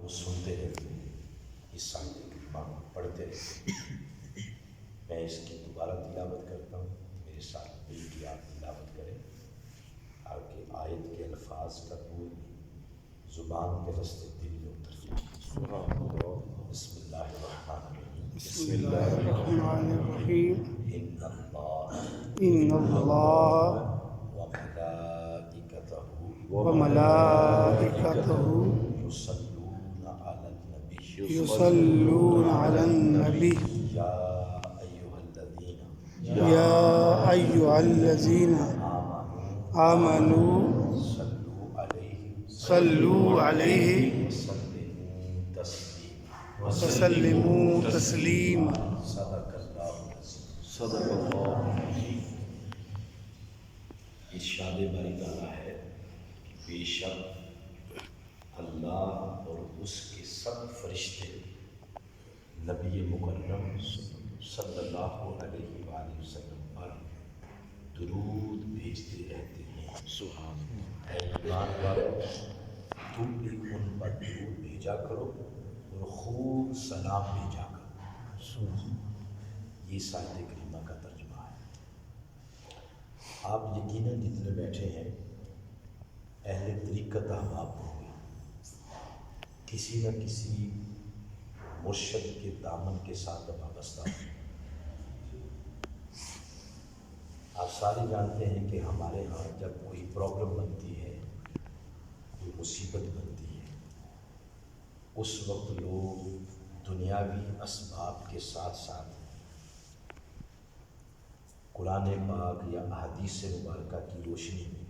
سنتے رہتے ہیں، اس آیت کریمہ کو پڑھتے رہتے ہیں۔ میں اس کی دوبارہ تلاوت کرتا ہوں، میرے ساتھ مل کے آپ تلاوت کریں تاکہ آیت کے الفاظ کا نور زبان کے رستے دل میں اتر جائے۔ بسم اللہ الرحمن الرحیم۔ بسم اللہ الرحمن الرحیم۔ ان اللہ وملائکتہ یصلون علی النبی یا ایھا الذین آمنوا صلوا علیہ وسلموا تسلیما۔ صدق اللہ العظیم۔ ارشاد باری تعالیٰ ہے کہ بے شک اللہ اور اس کے سب فرشتے نبی مکرم صلی اللہ علیہ وآلہ وسلم پر درود بھیجتے رہتے ہیں۔ سبحان اللہ۔ اے ایمان والو، تم بھی ان پر درود بھیجا کرو اور خوب سلام بھیجا کرو۔ یہ آیت کریمہ کا ترجمہ ہے۔ آپ یقیناً جتنے بیٹھے ہیں اہل طریقت احباب ہوں گے، کسی نہ کسی مرشد کے دامن کے ساتھ وابستہ ہوں۔ آپ سارے جانتے ہیں کہ ہمارے ہاں جب کوئی پرابلم بنتی ہے، کوئی مصیبت بنتی ہے، اس وقت لوگ دنیاوی اسباب کے ساتھ ساتھ قرآن پاک یا احادیث مبارکہ کی روشنی میں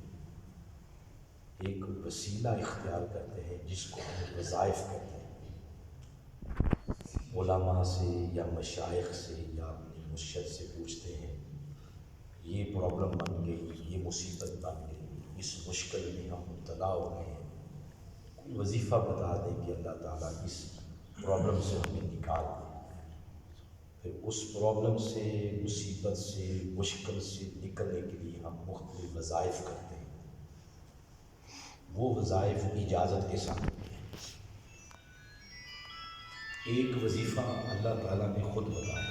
ایک وسیلہ اختیار کرتے ہیں جس کو ہم وظائف کہتے ہیں۔ علماء سے یا مشائخ سے یا اپنے مرشد سے پوچھتے ہیں یہ پرابلم بن گئی، یہ مصیبت بن گئی، اس مشکل میں ہم مبتلا ہو گئے ہیں، کوئی وظیفہ بتا دیں کہ اللہ تعالیٰ اس پرابلم سے ہمیں نکال دے۔ پھر اس پرابلم سے، مصیبت سے، مشکل سے نکلنے کے لیے ہم مختلف وظائف کرتے ہیں۔ وہ وظائف اجازت کے ساتھ ہوتے ہیں۔ ایک وظیفہ اللہ تعالیٰ نے خود بتایا ہے،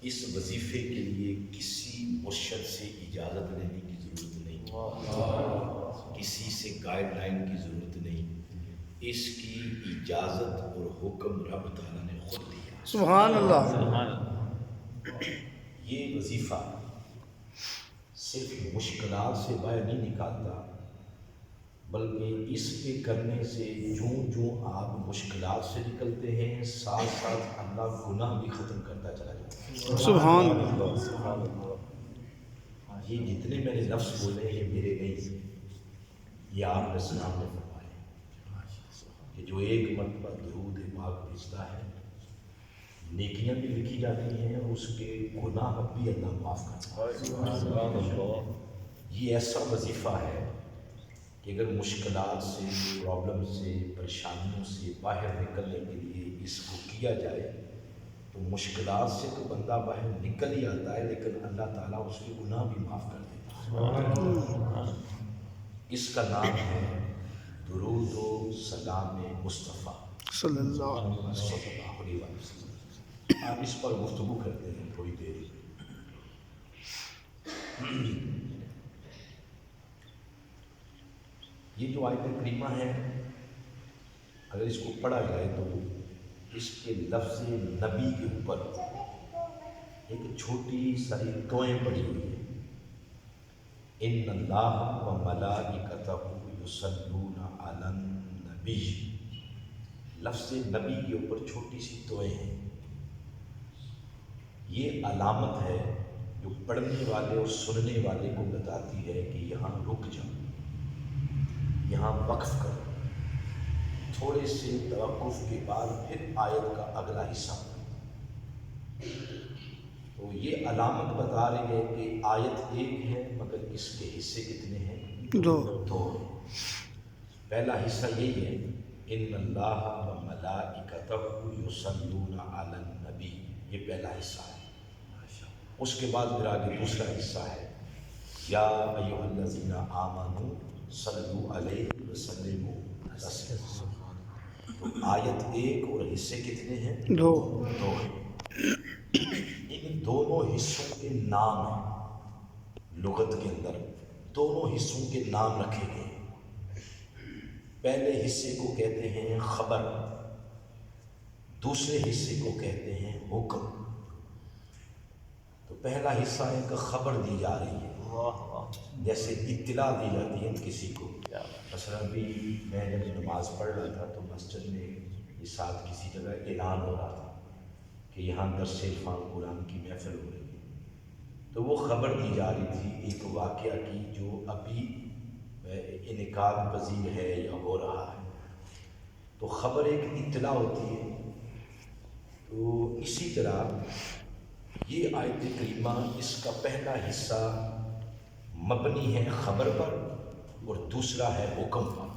اس وظیفے کے لیے کسی مرشد سے اجازت لینے کی ضرورت نہیں، کسی سے گائیڈ لائن کی ضرورت نہیں، اس کی اجازت اور حکم رب تعالیٰ نے خود دیا۔ سبحان اللہ۔ یہ وظیفہ صرف مشکلات سے باہر نہیں نکالتا، بلکہ اس کے کرنے سے جوں جوں آپ مشکلات سے نکلتے ہیں، ساتھ ساتھ اللہ گناہ بھی ختم کرتا چلا جاتا ہے۔ سبحان اللہ۔ یہ جتنے میں نے لفظ بولے ہیں میرے نہیں، یہ آپ نے سامنے فرمائے کہ جو ایک مرتبہ درود پاک بھیجتا ہے نیکیاں بھی لکھی جاتی ہیں اور اس کے گناہ بھی اللہ معاف کرتا ہے۔ یہ ایسا وظیفہ ہے کہ اگر مشکلات سے، پرابلم سے، پریشانیوں سے باہر نکلنے کے لیے اس کو کیا جائے تو مشکلات سے تو بندہ باہر نکل ہی آتا ہے، لیکن اللہ تعالیٰ اس کے گناہ بھی معاف کر دیتا ہے۔ اس کا نام ہے درود و سلام مصطفیٰ صلی اللہ علیہ وسلم۔ آپ اس پر گفتگو کرتے ہیں تھوڑی دیر۔ یہ جو آیت کریمہ ہے اگر اس کو پڑھا جائے تو اس کے لفظ نبی کے اوپر ایک چھوٹی ساری توئیں پڑی ہوئی ہیں۔ ان اللہ و ملائکتہ یصلون علی النبی، لفظ نبی کے اوپر چھوٹی سی توئیں ہیں۔ یہ علامت ہے جو پڑھنے والے اور سننے والے کو بتاتی ہے کہ یہاں رک جاؤ، یہاں وقف کرو، تھوڑے سے توقف کے بعد پھر آیت کا اگلا حصہ۔ تو یہ علامت بتا رہی ہے کہ آیت ایک ہے مگر اس کے حصے کتنے ہیں؟ دو ہیں۔ پہلا حصہ یہی ہے ان اللہ و ملائکتہ یصلون علی النبی، یہ پہلا حصہ ہے۔ اس کے بعد پھر آگے دوسرا حصہ ہے یا ایھا الذین آمنوا صلوا علیہ وسلموا تو آیت 1 اور حصے کتنے ہیں؟ 2 2 ہیں۔ ان دونوں حصوں کے نام ہیں لغت کے اندر، دونوں حصوں کے نام رکھے گئے ہیں۔ پہلے حصے کو کہتے ہیں خبر، دوسرے حصے کو کہتے ہیں حکم۔ تو پہلا حصہ ہے کہ خبر دی جا رہی ہے، جیسے اطلاع دی جاتی ہے کسی کو۔ مثلا بھی میں جب نماز پڑھ رہا تھا تو مسجد میں یہ ساتھ کسی جگہ اعلان ہو رہا تھا کہ یہاں درس عرفان قرآن کی محفل ہو رہی ہے، تو وہ خبر دی جا رہی تھی ایک واقعہ کی جو ابھی انعقاد پذیر ہے یا ہو رہا ہے۔ تو خبر ایک اطلاع ہوتی ہے۔ تو اسی طرح یہ آیت کریمہ اس کا پہلا حصہ مبنی ہے خبر پر اور دوسرا ہے حکم پر۔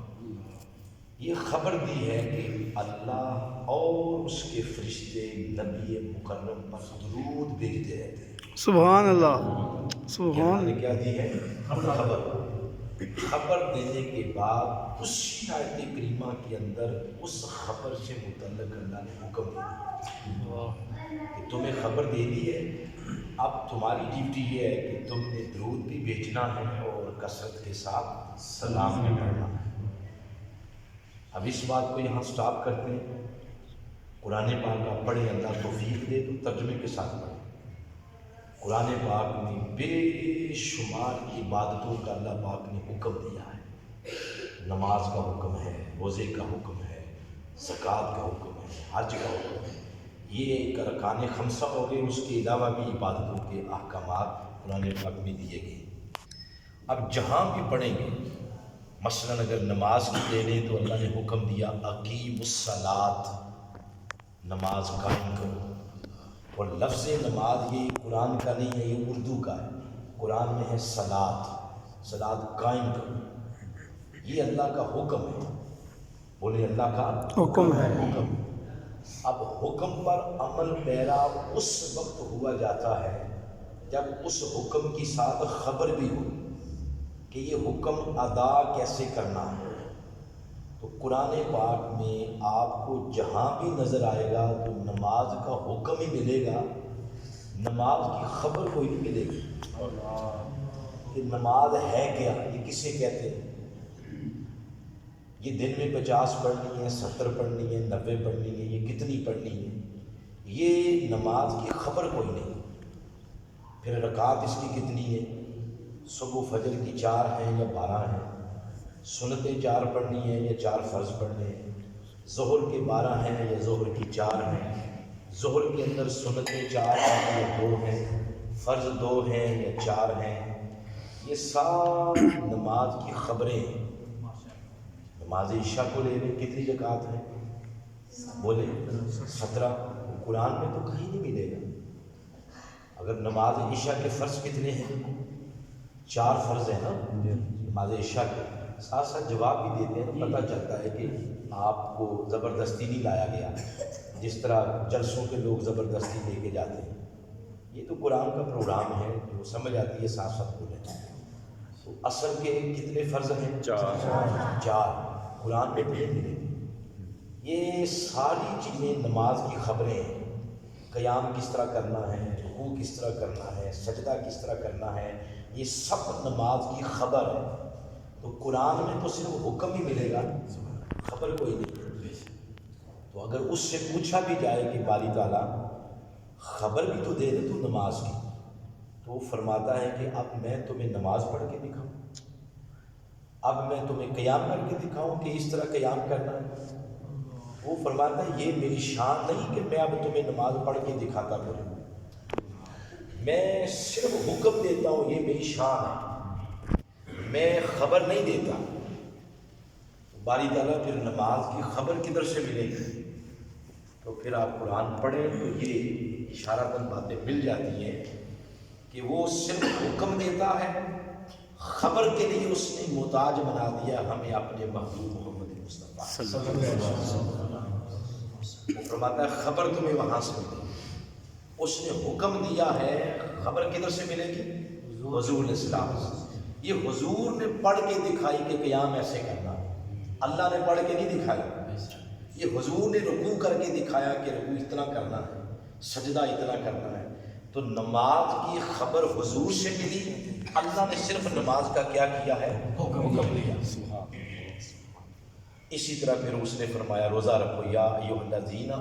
یہ خبر دی ہے کہ اللہ اور اس کے فرشتے نبی مکرم پر درود بھیجتے رہتے ہیں۔ سبحان اللہ، اللہ سبحان نے کیا دی ہے؟ خبر دینے کے بعد اسی آیت کریمہ کے اندر اس خبر سے متعلق اللہ نے حکم دیا کہ تمہیں خبر دے دی ہے، اب تمہاری ڈیوٹی یہ ہے کہ تم نے درود بھی بھیجنا ہے اور کثرت کے ساتھ سلام بھی پڑھنا ہے۔ اب اس بات کو یہاں سٹاپ کرتے ہیں، قرآن پاک کا پڑھیں، اللہ توفیق دے تو ترجمے کے ساتھ پڑھیں۔ قرآن پاک میں بے شمار عبادتوں کا اللہ پاک نے حکم دیا ہے۔ نماز کا حکم ہے، روزے کا حکم ہے، زکوٰۃ کا حکم ہے، حج کا حکم ہے۔ یہ ایک ارکان خمسہ ہو گئے، اس کے علاوہ بھی عبادتوں کے احکامات قرآن پاک میں دیے گئے۔ اب جہاں بھی پڑھیں گے، مثلاً اگر نماز کی لے لیں تو اللہ نے حکم دیا اقیم الصلاۃ، نماز قائم کرو۔ اور لفظ نماز یہ قرآن کا نہیں ہے، یہ اردو کا ہے۔ قرآن میں ہے صلاۃ، صلاۃ قائم کرو، یہ اللہ کا حکم ہے۔ بولے اللہ کا حکم ہے۔ حکم۔ اب حکم پر عمل پیرا اس وقت ہوا جاتا ہے جب اس حکم کی ساتھ خبر بھی ہو کہ یہ حکم ادا کیسے کرنا ہے۔ تو قرآن پاک میں آپ کو جہاں بھی نظر آئے گا تو نماز کا حکم ہی ملے گا، نماز کی خبر کوئی نہیں ملے گی کہ نماز ہے کیا، یہ کسے کہتے ہیں، یہ دن میں 50 پڑھنی ہے، 70 پڑھنی ہے، 90 پڑھنی ہے، یہ کتنی پڑھنی ہے، یہ نماز کی خبر کوئی نہیں۔ پھر رکعت اس کی کتنی ہے، صبح فجر کی 4 ہیں یا 12 ہیں، سنتیں 4 پڑھنی ہیں یا 4 فرض پڑھنے ہیں، ظہر کے 12 ہیں یا ظہر کی 4 ہیں، ظہر کے اندر سنتیں 4 ہیں یا 2 ہیں، فرض 2 ہیں یا 4 ہیں۔ یہ ساری نماز کی خبریں ہیں۔ نماز عشاء کو لے لیں، کتنی رکعت ہیں، بولے 17۔ قرآن میں تو کہیں نہیں ملے گا۔ اگر نماز عشاء کے فرض کتنے ہیں، 4 فرض ہیں نا نماز عشاء کے، ساتھ ساتھ جواب بھی دیتے ہیں، پتہ چلتا ہے کہ آپ کو زبردستی نہیں لایا گیا، جس طرح جلسوں کے لوگ زبردستی لے کے جاتے ہیں۔ یہ تو قرآن کا پروگرام ہے، جو سمجھ آتی ہے ساتھ ساتھ بولیں۔ تو اصل کے کتنے فرض ہیں، 4 قرآن میں بھی ملے گی۔ یہ ساری چیزیں نماز کی خبریں ہیں۔ قیام کس طرح کرنا ہے، رکوع کس طرح کرنا ہے، سجدہ کس طرح کرنا ہے، یہ سب نماز کی خبر ہے۔ تو قرآن میں تو صرف حکم ہی ملے گا، خبر کوئی نہیں۔ تو اگر اس سے پوچھا بھی جائے کہ باری تعالیٰ خبر بھی تو دے دے تو نماز کی، تو وہ فرماتا ہے کہ اب میں تمہیں نماز پڑھ کے دکھاؤں، اب میں تمہیں قیام کر کے دکھاؤں کہ اس طرح قیام کرنا ہے۔ وہ فرماتا ہے یہ میری شان نہیں کہ میں اب تمہیں نماز پڑھ کے دکھاتا پھروں، میں صرف حکم دیتا ہوں، یہ میری شان ہے، میں خبر نہیں دیتا۔ باری تعالیٰ پھر نماز کی خبر کدھر سے ملے گی؟ تو پھر آپ قرآن پڑھیں تو یہ اشارتاً باتیں مل جاتی ہیں کہ وہ صرف حکم دیتا ہے، خبر کے لیے اس نے محتاج بنا دیا ہمیں اپنے محبوب محمد مصطفیٰ صلی اللہ علیہ وسلم۔ وہ فرماتا ہے خبر تمہیں وہاں سے ملے گی، اس نے حکم دیا ہے، خبر کدھر سے ملے گی؟ حضور علیہ السلام سے۔ یہ حضور نے پڑھ کے دکھائی کہ قیام ایسے کرنا، اللہ نے پڑھ کے نہیں دکھائی، یہ حضور نے رکوع کر کے دکھایا کہ رکوع اتنا کرنا ہے، سجدہ اتنا کرنا ہے، تو نماز کی خبر حضور سے ملی، اللہ نے صرف نماز کا کیا کیا ہے؟ حکم دیا۔ اسی طرح پھر اس نے فرمایا روزہ رکھو یا ایھا الذین